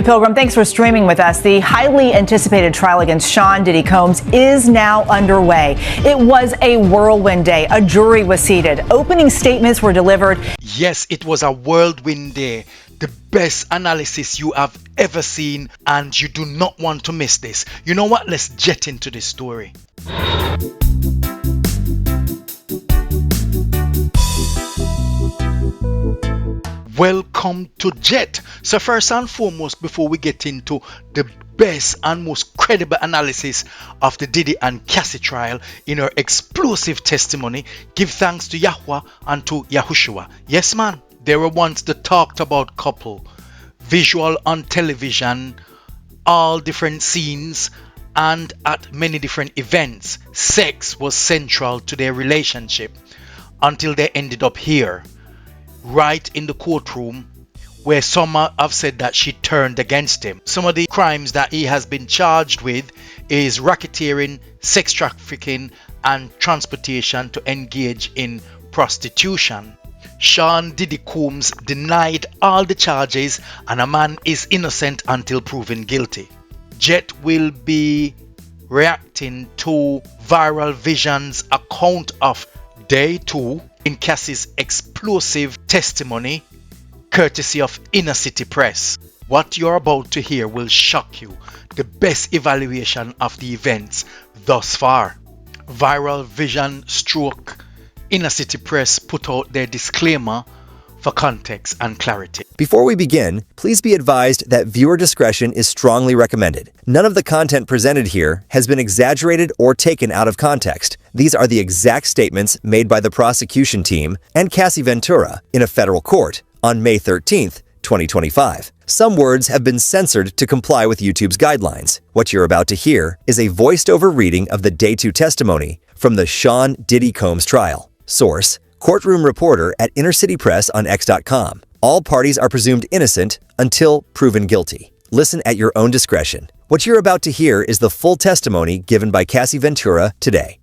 Pilgrim, thanks for streaming with us. The highly anticipated trial against Sean Diddy Combs is now underway. It was a whirlwind day. A jury was seated. Opening statements were delivered. Yes, it was a whirlwind day. The best analysis you have ever seen, and you do not want to miss this. You know what? Let's jet into this story. Welcome to Jet. So first and foremost, before we get into the best and most credible analysis of the Diddy and Cassie trial in her explosive testimony, give thanks to Yahweh and to Yahushua. Yes, man, they were once the talked about couple, visual on television, all different scenes, and at many different events. Sex was central to their relationship until they ended up here, right in the courtroom, where some have said that she turned against him. Some of the crimes that he has been charged with is racketeering, sex trafficking, and transportation to engage in prostitution. Sean Diddy Combs denied all the charges, and a man is innocent until proven guilty. Jet will be reacting to Viral Vision's account of Day 2 in Cassie's explosive testimony, courtesy of Inner City Press. What you're about to hear will shock you. The best evaluation of the events thus far. Viral Vision stroke Inner City Press put out their disclaimer for context and clarity. Before we begin, please be advised that viewer discretion is strongly recommended. None of the content presented here has been exaggerated or taken out of context. These are the exact statements made by the prosecution team and Cassie Ventura in a federal court on May 13th, 2025. Some words have been censored to comply with YouTube's guidelines. What you're about to hear is a voiced-over reading of the Day 2 testimony from the Sean Diddy Combs trial. Source: courtroom reporter at Inner City Press on X.com. All parties are presumed innocent until proven guilty. Listen at your own discretion. What you're about to hear is the full testimony given by Cassie Ventura today.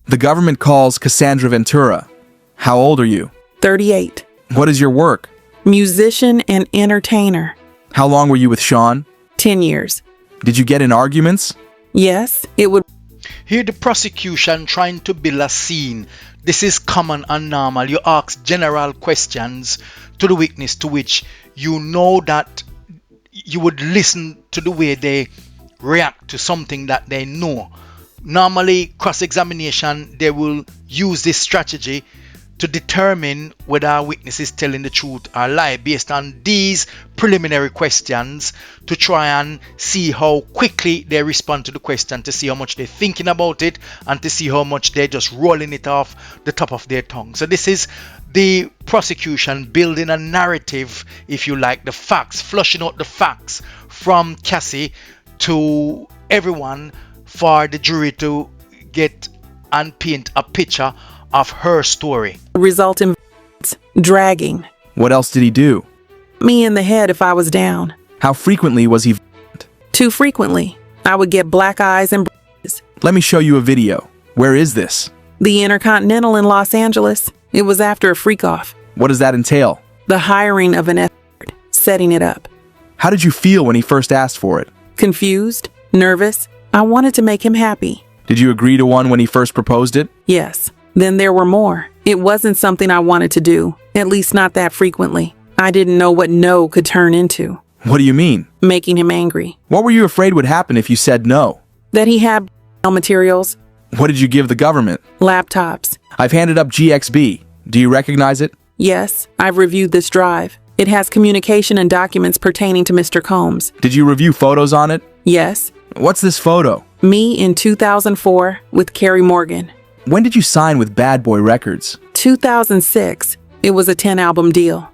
The government calls Cassandra Ventura. How old are you? 38. What is your work? Musician and entertainer. How long were you with Sean? 10 years. Did you get in arguments? Yes, it would. Here the prosecution trying to build a scene. This is common and normal. You ask general questions to the witness to which you know that you would listen to the way they react to something that they know. Normally, cross-examination, they will use this strategy to determine whether a witness is telling the truth or lie based on these preliminary questions, to try and see how quickly they respond to the question, to see how much they're thinking about it, and to see how much they're just rolling it off the top of their tongue. So this is the prosecution building a narrative, if you like, the facts, flushing out the facts from Cassie to everyone for the jury to get and paint a picture of her story. Result in dragging. What else did he do? Me in the head if I was down. How frequently was he? Too frequently. I would get black eyes and bruises. Let me show you a video. Where is this? The Intercontinental in Los Angeles. It was after a freak-off. What does that entail? The hiring of an escort. Setting it up. How did you feel when he first asked for it? Confused. Nervous. I wanted to make him happy. Did you agree to one when he first proposed it? Yes. Then there were more. It wasn't something I wanted to do, at least not that frequently. I didn't know what no could turn into. What do you mean? Making him angry. What were you afraid would happen if you said no? That he had materials. What did you give the government? Laptops. I've handed up GXB. Do you recognize it? Yes, I've reviewed this drive. It has communication and documents pertaining to Mr. Combs. Did you review photos on it? Yes. What's this photo? Me in 2004 with Carrie Morgan. When did you sign with Bad Boy Records? 2006. It was a 10-album deal.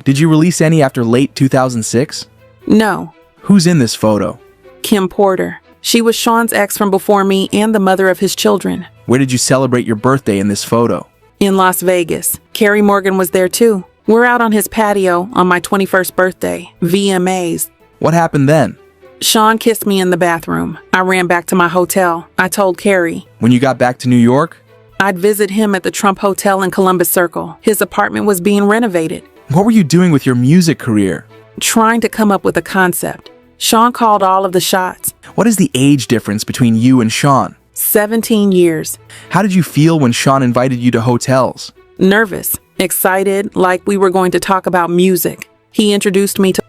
Did you release any after late 2006? No. Who's in this photo? Kim Porter. She was Sean's ex from before me and the mother of his children. Where did you celebrate your birthday in this photo? In Las Vegas. Carrie Morgan was there too. We're out on his patio on my 21st birthday. VMAs. What happened then? Sean kissed me in the bathroom. I ran back to my hotel. I told Carrie. When you got back to New York? I'd visit him at the Trump Hotel in Columbus Circle. His apartment was being renovated. What were you doing with your music career? trying to come up with a concept. Sean called all of the shots. What is the age difference between you and Sean? 17 years. How did you feel when Sean invited you to hotels? Nervous, excited, like we were going to talk about music. He introduced me to...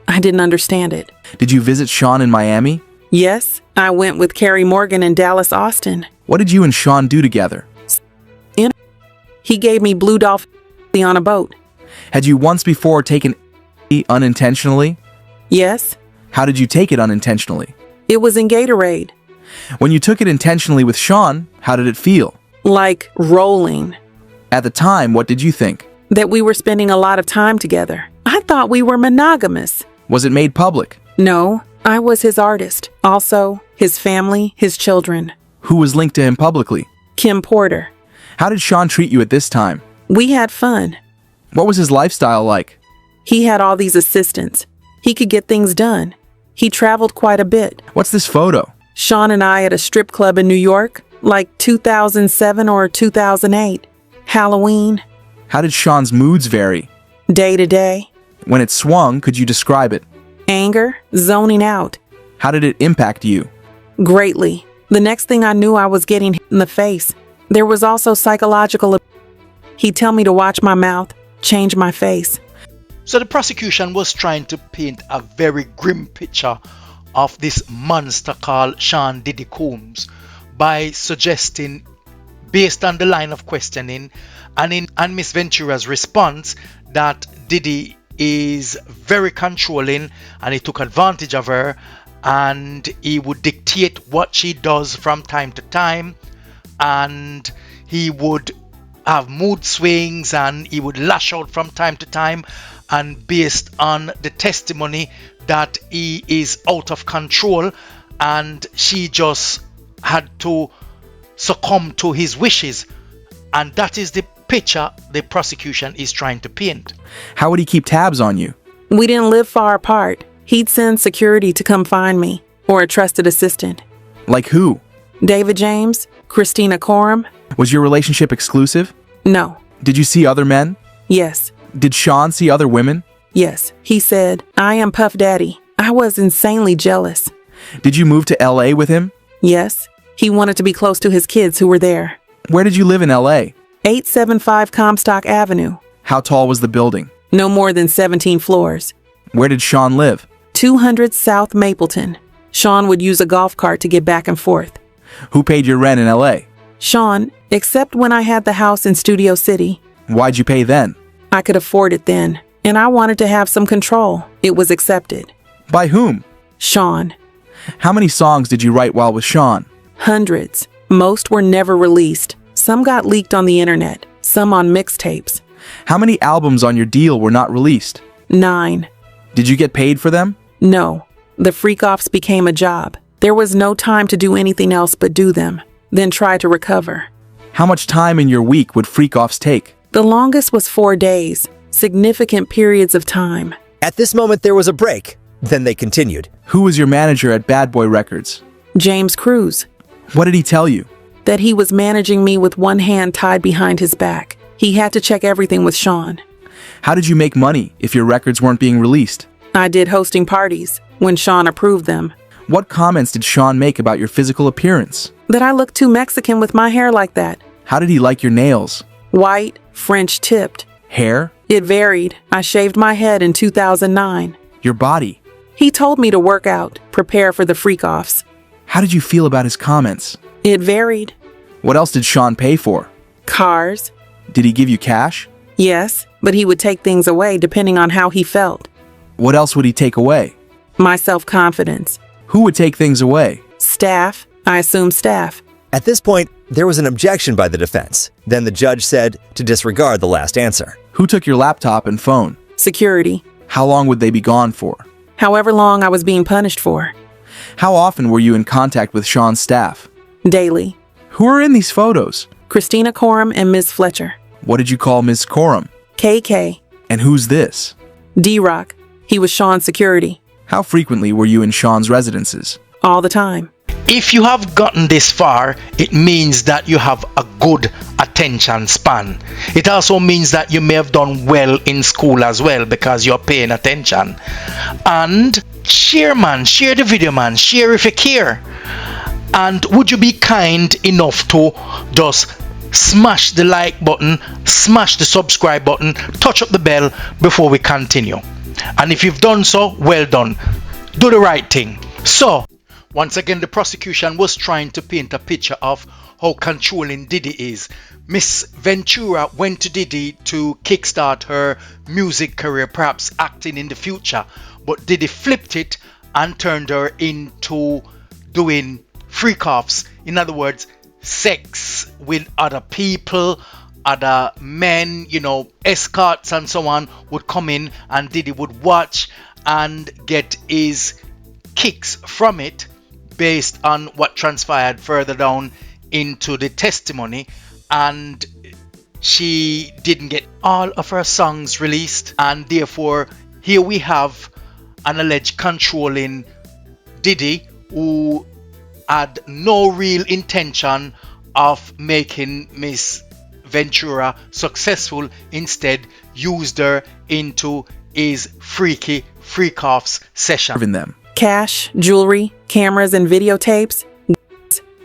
I didn't understand it. Did you visit Sean in Miami? Yes, I went with Carrie Morgan in Dallas, Austin. What did you and Sean do together? He gave me Blue Dolphin on a boat. Had you once before taken unintentionally? Yes, How did you take it unintentionally? it was in Gatorade. When you took it intentionally with Sean, how did it feel? Like rolling. At the time, what did you think? That we were spending a lot of time together. I thought we were monogamous. Was it made public? No, I was his artist. Also, his family, his children. Who was linked to him publicly? Kim Porter. How did Sean treat you at this time? We had fun. What was his lifestyle like? He had all these assistants. He could get things done. He traveled quite a bit. What's this photo? Sean and I at a strip club in New York, like 2007 or 2008. Halloween, How did Sean's moods vary? day to day. When it swung, could you describe it? Anger, zoning out. How did it impact you? Greatly. The next thing I knew, I was getting hit in the face. There was also psychological. He'd tell me to watch my mouth, change my face. So the prosecution was trying to paint a very grim picture of this monster called Sean Diddy Combs by suggesting, based on the line of questioning and Miss Ventura's response, that Diddy is very controlling and he took advantage of her and he would dictate what she does from time to time, and he would have mood swings and he would lash out from time to time, and based on the testimony that he is out of control and she just had to succumb to his wishes. And that is the picture the prosecution is trying to paint. How would he keep tabs on you? We didn't live far apart. He'd send security to come find me, or a trusted assistant. Like who? David James, Christina Coram. Was your relationship exclusive? No. Did you see other men? Yes. Did Sean see other women? Yes. He said, I am Puff Daddy. I was insanely jealous. Did you move to LA with him? Yes. He wanted to be close to his kids who were there. Where did you live in LA? 875 Comstock Avenue. How tall was the building? No more than 17 floors. Where did Sean live? 200 South Mapleton. Sean would use a golf cart to get back and forth. Who paid your rent in LA? Sean, except when I had the house in Studio City. Why'd you pay then? I could afford it then, and I wanted to have some control. It was accepted. By whom? Sean. How many songs did you write while with Sean? Hundreds. Most were never released. Some got leaked on the internet, some on mixtapes. How many albums on your deal were not released? 9. Did you get paid for them? No. The freak-offs became a job. There was no time to do anything else but do them, then try to recover. How much time in your week would freak-offs take? The longest was 4 days, significant periods of time. At this moment, there was a break. Then they continued. Who was your manager at Bad Boy Records? James Cruz. What did he tell you? That he was managing me with one hand tied behind his back. He had to check everything with Sean. How did you make money if your records weren't being released? I did hosting parties when Sean approved them. What comments did Sean make about your physical appearance? That I looked too Mexican with my hair like that. How did he like your nails? White, French tipped. Hair? It varied. I shaved my head in 2009. Your body? He told me to work out, prepare for the freak-offs. How did you feel about his comments? It varied. What else did Sean pay for? Cars. Did he give you cash? Yes, but he would take things away depending on how he felt. What else would he take away? My self-confidence. Who would take things away? Staff. I assume staff. At this point, there was an objection by the defense. Then the judge said to disregard the last answer. Who took your laptop and phone? Security. How long would they be gone for? However long I was being punished for. How often were you in contact with Sean's staff? Daily. Who are in these photos? Christina Coram and Ms. Fletcher. What did you call Ms. Coram? KK. And who's this? D-Rock. He was Sean's security. How frequently were you in Sean's residences? All the time. If you have gotten this far, it means that you have a good attention span. It also means that you may have done well in school as well because you're paying attention. And share, man, share the video, man, share if you care. And would you be kind enough to just smash the like button, smash the subscribe button, touch up the bell before we continue. And if you've done so, well done. Do the right thing. So, once again, the prosecution was trying to paint a picture of how controlling Diddy is. Miss Ventura went to Diddy to kickstart her music career, perhaps acting in the future. But Diddy flipped it and turned her into doing freak-offs. In other words, sex with other people, other men, escorts and so on would come in and Diddy would watch and get his kicks from it based on what transpired further down into the testimony. And she didn't get all of her songs released, and therefore here we have an alleged controlling Diddy who had no real intention of making Miss Ventura successful, instead used her into his freaky freak-offs session. Them. Cash, jewelry, cameras, and videotapes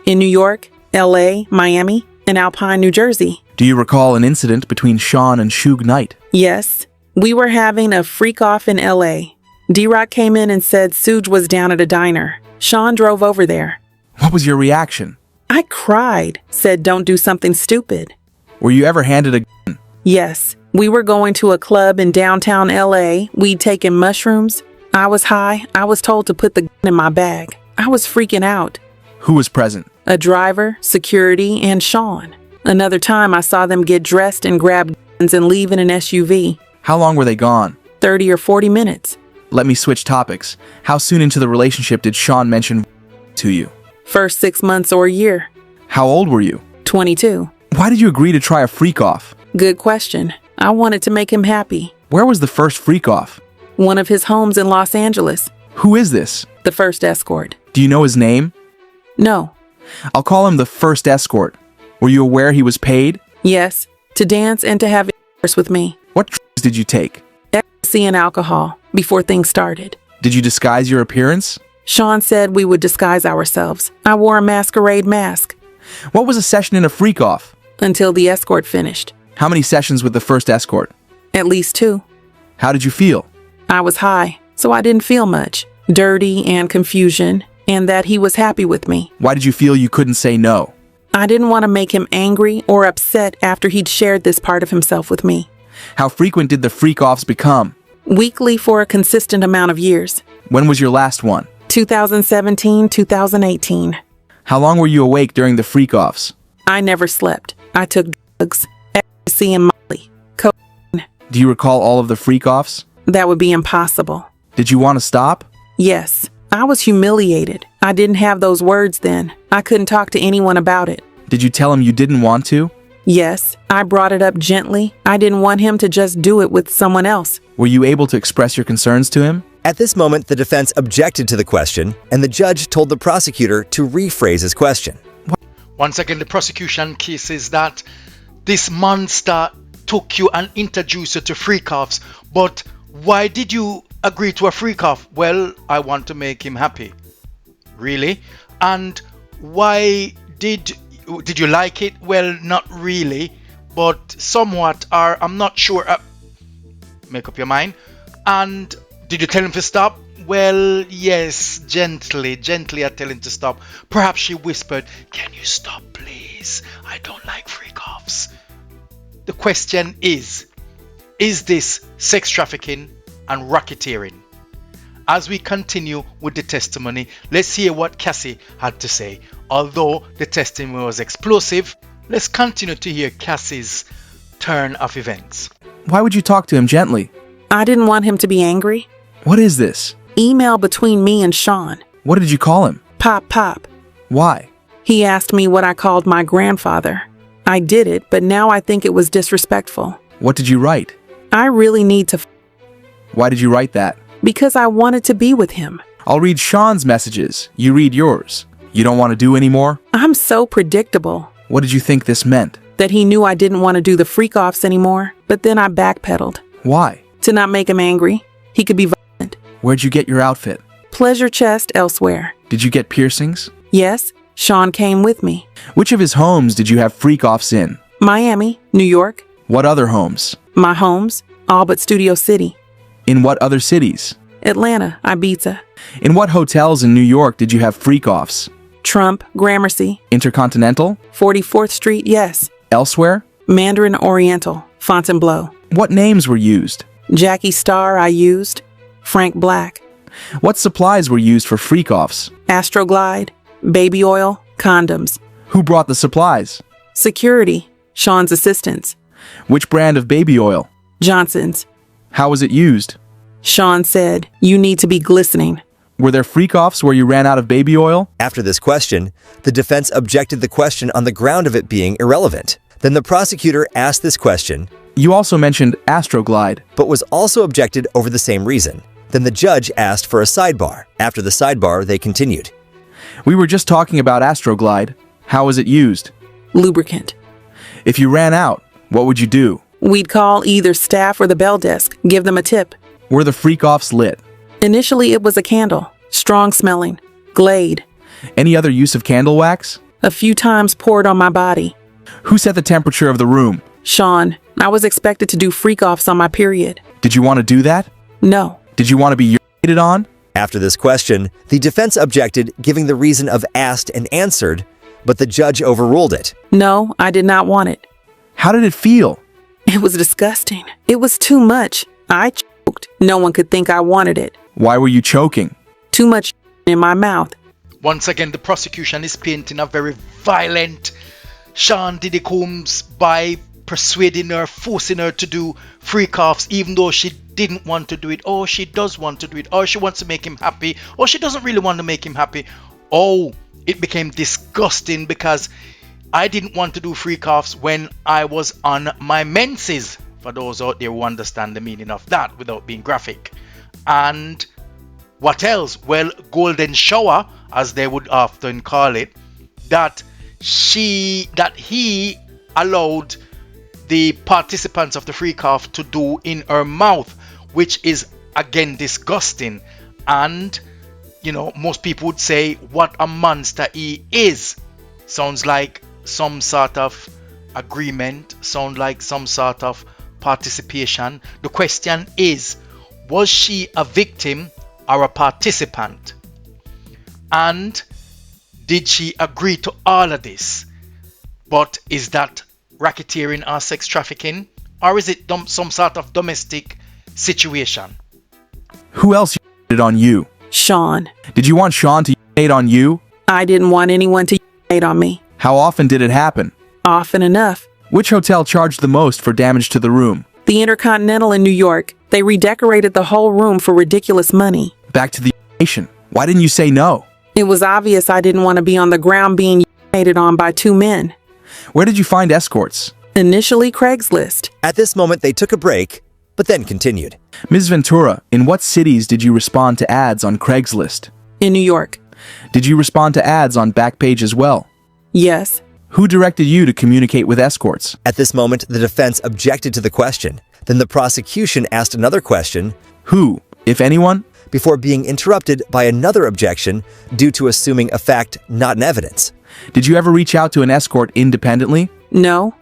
in New York, LA, Miami, and Alpine, New Jersey. Do you recall an incident between Sean and Suge Knight? Yes, we were having a freak-off in LA. D-Rock came in and said Suge was down at a diner. Sean drove over there. What was your reaction? I cried, said don't do something stupid. Were you ever handed a gun? Yes, we were going to a club in downtown LA. We'd taken mushrooms. I was high. I was told to put the gun in my bag. I was freaking out. Who was present? A driver, security, and Sean. Another time I saw them get dressed and grab guns and leave in an SUV. How long were they gone? 30 or 40 minutes. Let me switch topics. How soon into the relationship did Sean mention to you? First 6 months or a year. How old were you? 22. Why did you agree to try a freak-off? Good question. I wanted to make him happy. Where was the first freak-off? One of his homes in Los Angeles. Who is this? The first escort. Do you know his name? No. I'll call him the first escort. Were you aware he was paid? Yes, to dance and to have intercourse with me. What drugs did you take? Ecstasy and alcohol before things started. Did you disguise your appearance? Sean said we would disguise ourselves. I wore a masquerade mask. What was a session in a freak-off? Until the escort finished. How many sessions with the first escort? At least 2. How did you feel? I was high, so I didn't feel much. Dirty and confusion, and that he was happy with me. Why did you feel you couldn't say no? I didn't want to make him angry or upset after he'd shared this part of himself with me. How frequent did the freak-offs become? Weekly for a consistent amount of years. When was your last one? 2017, 2018. How long were you awake during the freak-offs? I never slept. I took drugs, ecstasy and Molly. Cocaine. Do you recall all of the freak-offs? That would be impossible. Did you want to stop? Yes. I was humiliated. I didn't have those words then. I couldn't talk to anyone about it. Did you tell him you didn't want to? Yes. I brought it up gently. I didn't want him to just do it with someone else. Were you able to express your concerns to him? At this moment, the defense objected to the question, and the judge told the prosecutor to rephrase his question. Once again, the prosecution case is that this monster took you and introduced you to freak-offs, but why did you agree to a freak-off? Well, I want to make him happy. Really? And why did you like it? Well, not really, but somewhat, or I'm not sure. Make up your mind. And did you tell him to stop? Well, yes, gently I tell him to stop. Perhaps she whispered, "Can you stop, please? I don't like freak-offs." The question is this sex trafficking and racketeering? As we continue with the testimony, let's hear what Cassie had to say. Although the testimony was explosive, let's continue to hear Cassie's turn of events. Why would you talk to him gently? I didn't want him to be angry. What is this? Email between me and Sean. What did you call him? Pop. Why? He asked me what I called my grandfather. I did it, but now I think it was disrespectful. What did you write? I really need to Why did you write that? because I wanted to be with him. I'll read Sean's messages. You read yours. You don't want to do anymore? I'm so predictable. What did you think this meant? That he knew I didn't want to do the freak-offs anymore, but then I backpedaled. Why? To not make him angry. He could be violent. Where'd you get your outfit? Pleasure chest elsewhere. Did you get piercings? Yes, Sean came with me. Which of his homes did you have freak-offs in? Miami, New York. What other homes? My homes, all but Studio City. In what other cities? Atlanta, Ibiza. In what hotels in New York did you have freak-offs? Trump, Gramercy. Intercontinental? 44th Street, yes. Elsewhere? Mandarin Oriental, Fontainebleau. What names were used? Jackie Starr I used. Frank Black. What supplies were used for freak-offs? Astroglide, baby oil, condoms. Who brought the supplies? Security, Sean's assistants. Which brand of baby oil? Johnson's. How was it used? Sean said, you need to be glistening. Were there freak-offs where you ran out of baby oil? After this question, the defense objected the question on the ground of it being irrelevant. Then the prosecutor asked this question, You also mentioned Astroglide. but was also objected over the same reason. Then the judge asked for a sidebar. After the sidebar, they continued. We were just talking about Astroglide. How was it used? Lubricant. If you ran out, what would you do? We'd call either staff or the bell desk, give them a tip. Were the freak-offs lit? Initially, it was a candle, strong smelling, Glade. Any other use of candle wax? A few times poured on my body. Who set the temperature of the room? Sean, I was expected to do freak-offs on my period. Did you want to do that? No. Did you want to be urinated on? After this question, the defense objected, giving the reason of asked and answered, but the judge overruled it. No, I did not want it. How did it feel? It was disgusting. It was too much. I choked. No one could think I wanted it. Why were you choking? Too much in my mouth. Once again, the prosecution is painting a very violent Sean Diddy Combs by persuading her, forcing her to do freak-offs even though she didn't want to do it, or she does want to do it, or she wants to make him happy, or she doesn't really want to make him happy. Oh, it became disgusting because I didn't want to do freak-offs when I was on my menses, for those out there who understand the meaning of that without being graphic. And what else? Well, golden shower, as they would often call it, that he allowed the participants of the freak-off to do in her mouth, which is again disgusting. And you know, most people would say what a monster he is. Sounds like some sort of agreement, sound like some sort of participation. The question is, was she a victim or a participant? And did she agree to all of this? But is that racketeering or sex trafficking? Or is it some sort of domestic situation? Who else urinated on you? Sean. Did you want Sean to urinate on you? I didn't want anyone to urinate on me. How often did it happen? Often enough. Which hotel charged the most for damage to the room? The Intercontinental in New York. They redecorated the whole room for ridiculous money. Back to the urination. Why didn't you say no? It was obvious I didn't want to be on the ground being urinated on by two men. Where did you find escorts? Initially, Craigslist. At this moment, they took a break, but then continued. Ms. Ventura, in what cities did you respond to ads on Craigslist? In New York. Did you respond to ads on Backpage as well? Yes. Who directed you to communicate with escorts? At this moment, the defense objected to the question. Then the prosecution asked another question, Who, if anyone? before being interrupted by another objection due to assuming a fact not in evidence. Did you ever reach out to an escort independently? No.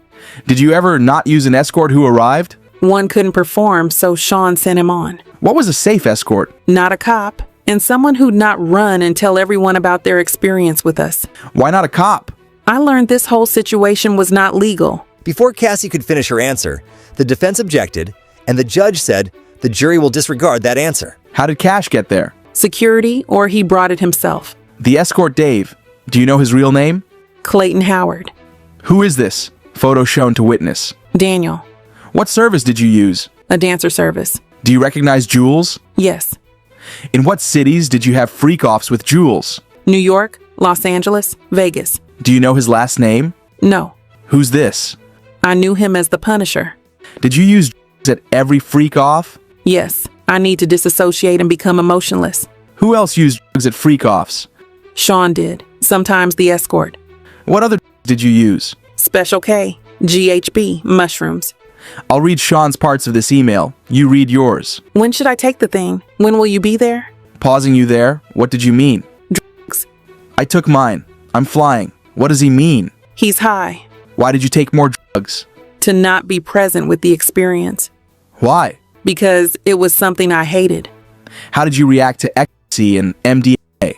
Did you ever not use an escort who arrived? One couldn't perform, so Sean sent him on. What was a safe escort? Not a cop, and someone who'd not run and tell everyone about their experience with us. Why not a cop? I learned this whole situation was not legal. Before Cassie could finish her answer, the defense objected, and the judge said the jury will disregard that answer. How did Cash get there? Security, or he brought it himself. The escort Dave. Do you know his real name? Clayton Howard. Who is this? Photo shown to witness. Daniel. What service did you use? A dancer service. Do you recognize Jules? Yes. In what cities did you have freak-offs with Jules? New York, Los Angeles, Vegas. Do you know his last name? No. Who's this? I knew him as the Punisher. Did you use Jules at every freak-off? Yes. I need to disassociate and become emotionless. Who else used drugs at freak-offs? Sean did. sometimes the escort. What other did you use? Special K, GHB, mushrooms. I'll read Sean's parts of this email. You read yours. When should I take the thing? When will you be there? Pausing you there, what did you mean? Drugs. I took mine. I'm flying. What does he mean? He's high. Why did you take more drugs? To not be present with the experience. Why? Because it was something I hated. How did you react to ecstasy and MDMA?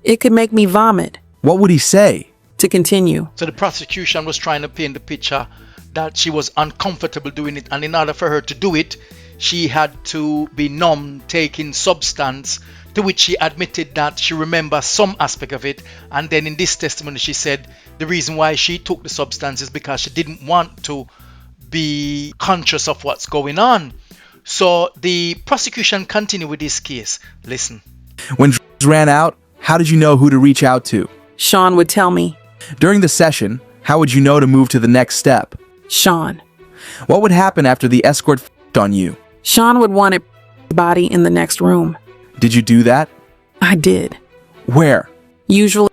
It could make me vomit. What would he say? To continue. So the prosecution was trying to paint the picture that she was uncomfortable doing it, and in order for her to do it, she had to be numb, taking substance, to which she admitted that she remembers some aspect of it. And then in this testimony she said the reason why she took the substance is because she didn't want to be conscious of what's going on. So the prosecution continued with this case. Listen. When drugs ran out, how did you know who to reach out to? Sean would tell me. During the session, how would you know to move to the next step? Sean. What would happen after the escort f***ed on you? Sean would want a body in the next room. Did you do that? I did. Where? Usually.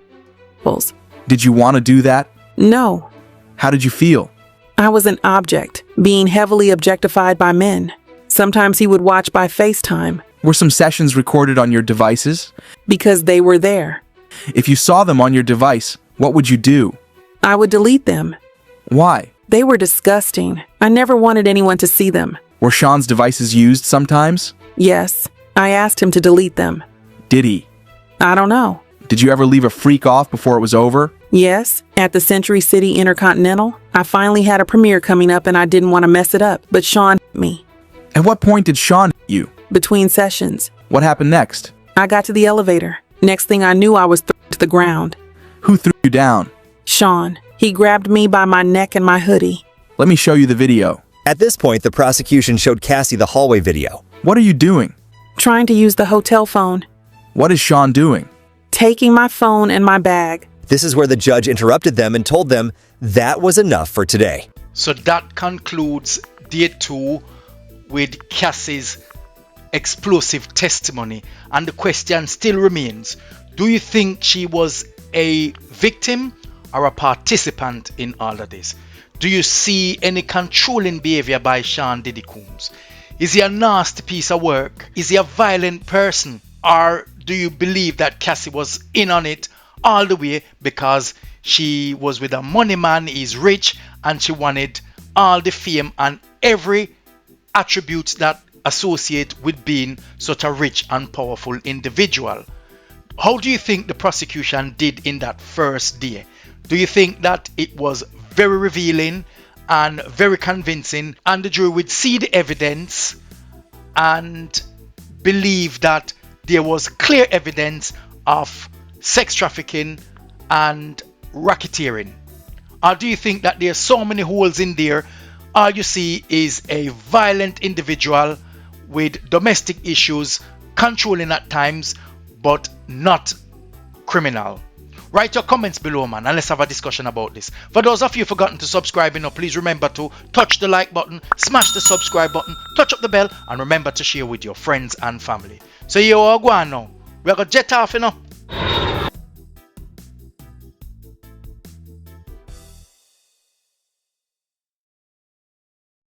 Did you want to do that? No. How did you feel? I was an object, being heavily objectified by men. Sometimes he would watch by FaceTime. Were some sessions recorded on your devices? Because they were there. If you saw them on your device, what would you do? I would delete them. Why? They were disgusting. I never wanted anyone to see them. Were Sean's devices used sometimes? Yes. I asked him to delete them. Did he? I don't know. Did you ever leave a freak off before it was over? Yes. At the Century City Intercontinental, I finally had a premiere coming up and I didn't want to mess it up, but Sean hit me. At what point did Sean hit you? Between sessions. What happened next? I got to the elevator. Next thing I knew, I was thrown to the ground. Who threw you down? Sean. He grabbed me by my neck and my hoodie. Let me show you the video. At this point, the prosecution showed Cassie the hallway video. What are you doing? Trying to use the hotel phone. What is Sean doing? Taking my phone and my bag. This is where the judge interrupted them and told them that was enough for today. So that concludes day 2 with Cassie's explosive testimony, and the question still remains: do you think she was a victim or a participant in all of this? Do you see any controlling behavior by Sean Diddy Combs? Is he a nasty piece of work? Is he a violent person? Or do you believe that Cassie was in on it all the way because she was with a money man, he's rich, and she wanted all the fame and every attributes that associate with being such a rich and powerful individual? How do you think the prosecution did in that first day? Do you think that it was very revealing and very convincing, and the jury would see the evidence and believe that there was clear evidence of sex trafficking and racketeering? Or do you think that there are so many holes in there? All you see is a violent individual with domestic issues, controlling at times, but not criminal? Write your comments below, man, and let's have a discussion about this. For those of you who've forgotten to subscribe, please remember to touch the like button, smash the subscribe button, touch up the bell, and remember to share with your friends and family. So you all go on now. We're going to jet off,